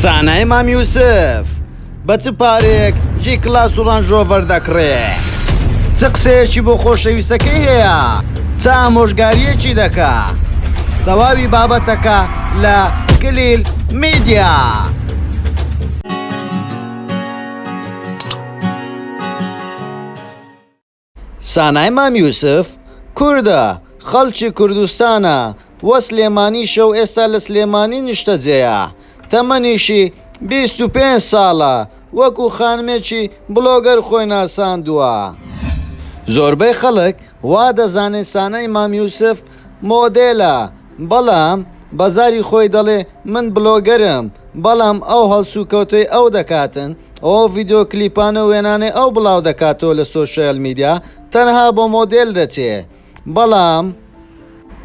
سانای مام یوسف بە چ پارێک ژی کلاس و ڕەنجۆڤەر دەکڕێ؟ چ قسەیەکی بۆ خۆشەویستەکەی هەیە؟ چ ئامۆژگاریەکی دەکا؟ تەواوی بابەتەکە لە کلیل میدیا. سانای مام یوسف کوردە، خەڵکی کوردستانە، وە سلێمانیشە و ئێستا لە سلێمانی نیشتەجێیە. تەمەنیشی 25 ساڵە، وەکو خانمێکی بلۆگەر خۆی ناساندووە. زۆربەی خەڵک وا دەزانێت سانای مام یوسف مۆدێلە، بەڵام بەزاری خۆی دەڵێ من بلۆگەرم، بەڵام ئەو هەڵسوکەوتەی ئەو دەکاتن، ئەو ڤیدۆ کلیپانە وێنانەی ئەو بڵاو دەکاتەوە لە سۆشیال میدیا تەنها بۆ مۆدێل دەچێ. بەڵام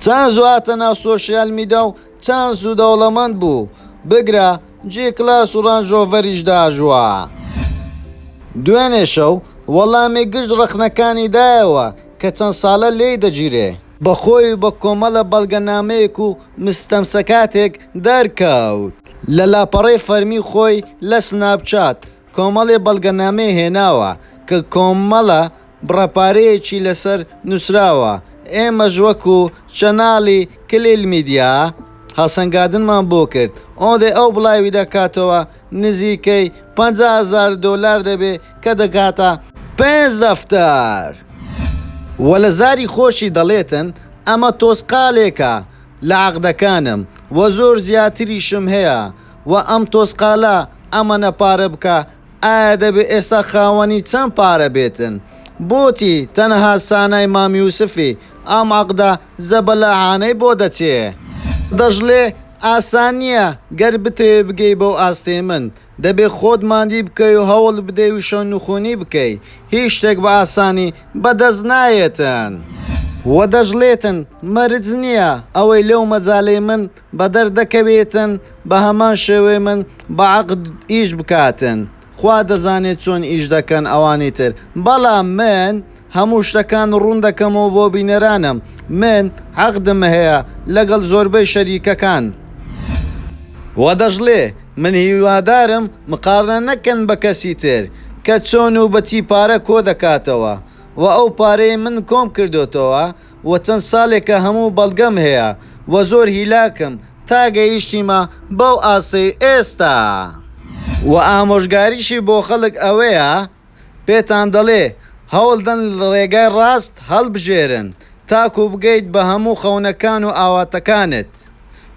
چەند زواتە ناو سۆشیال میدیا و چەند زوو دەوڵەمەند بوو، بگرە جێ کلاس و ڕەنجۆڤەریش داژووە. دوێنێ شەو وەڵامی گشت ڕەخنەکانی دایەوە کە چەند ساڵە لێی دەگیرێ، بەخۆی بە کۆمەڵە بەڵگەنامەیەک و مستەمسەکاتێک دەرکەوت. لە لاپەڕەی فەرمی خۆی لە سناپچات کۆمەڵێ بەڵگەنامەی هێناوە کە کۆمەڵە بڕەپارەیەکی لەسەر نووسراوە. ئێمەش وەکو چەناڵی کلیل میدیا هەسەنگاندنمان بۆ کرد، ئۆدێ ئەو بڵاوی دەکاتەوە نزیکەی 50,000 دۆلار دەبێ کە دەکاتە 5 دەفتەر. وە لە زاری خۆشی دەڵێتن ئەمە تۆسقالێکە لە عەقدەکانم وە زۆر زیاتریشم هەیە، وە ئەم تۆسقالە ئەمەنە پارە بکە. ئایا دەبێ ئێستا خاوەنی چەند پارە بێتن؟ بۆچی تەنها سانای مام یوسفی ئەم عەقدە زەبەلاحانەی بۆ دەچێ؟ دەژڵێ ئاسان نییە گەر بتەوێ بگەی بەو ئاستەی من، دەبێ خۆت ماندی بکەی و هەوڵ بدەی و شەونوخۆنی بکەی. هیچ شتێک بە ئاسانی بەدەست نایەتن. وە دەژڵێتن مەرج نییە ئەوەی لەو مەجاالەی من بە دەردەکەوێتن بە هەمان شێوەی من بە عەقد ئیش بکاتن. خوا دەزانێت چۆن ئیش دەکەن ئەوانی تر، بەڵام من هەموو شتەکان ڕوون دەکەمەوە بۆ بینەرانم. من عەقدم هەیە لەگەڵ زۆربەی شەریکەکان. وە دەژڵێ من هیوادارم مقارنە نەکەن بە کەسی تر کە چۆن و بەچی پارە کۆ دەکاتەوە. و ئەو پارەی من کۆم کردوتەوە وە چەند ساڵێکە هەموو بەڵگەم هەیە وە زۆر هیلاکم تا گەیشتیمە بەو ئاسەی ئێستا. و ئامۆژگاریشی بۆ خەڵک ئەوەیە پێتان دەڵێ هەوڵدەن ڕێگای ڕاست هەڵبژێرن تاکو بگەیت بە هەموو خەونەکان و ئاواتەکانت.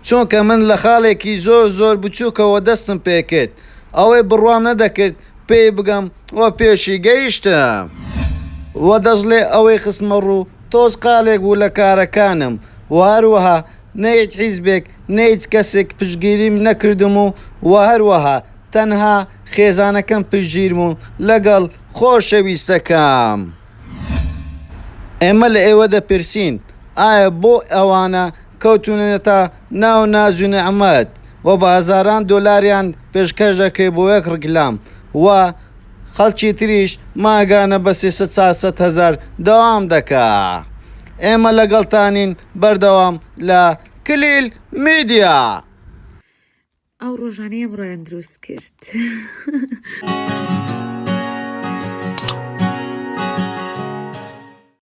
چونکە من لە خاڵێکی زۆر بچووکەوە دەستم پێ کرد، ئەوەی بڕوام نەدەکرد پێی بگەم وە پێشی گەیشتم. وە دەژڵێ ئەوەی خسمە ڕوو تۆز قالێک بوو لە کارەکانم، و هەروەها نەیت حیزبێک نەیت کەسێک پشتگیریم نەکردم و هەروەها تەنها خێزانەکەم پشتگیرم و لەگەڵ خۆشەویستەکەم. ئێمە لە ئێوە دەپرسین ئایا بۆ ئەوانە کەوتونێتە ناو ناز و نەعمەت و بە هەزاران دۆلاریان پێشکەش دەکرێت بۆ یەک ڕگلام، و خەڵکی تریش ماگانە بە 300,000 دەوام دەکا. ئێمە لەگەڵتانین بەردەوام لە کلیل میدیا. ئەو ڕۆژانەی ئەمڕۆیان دروست کرد.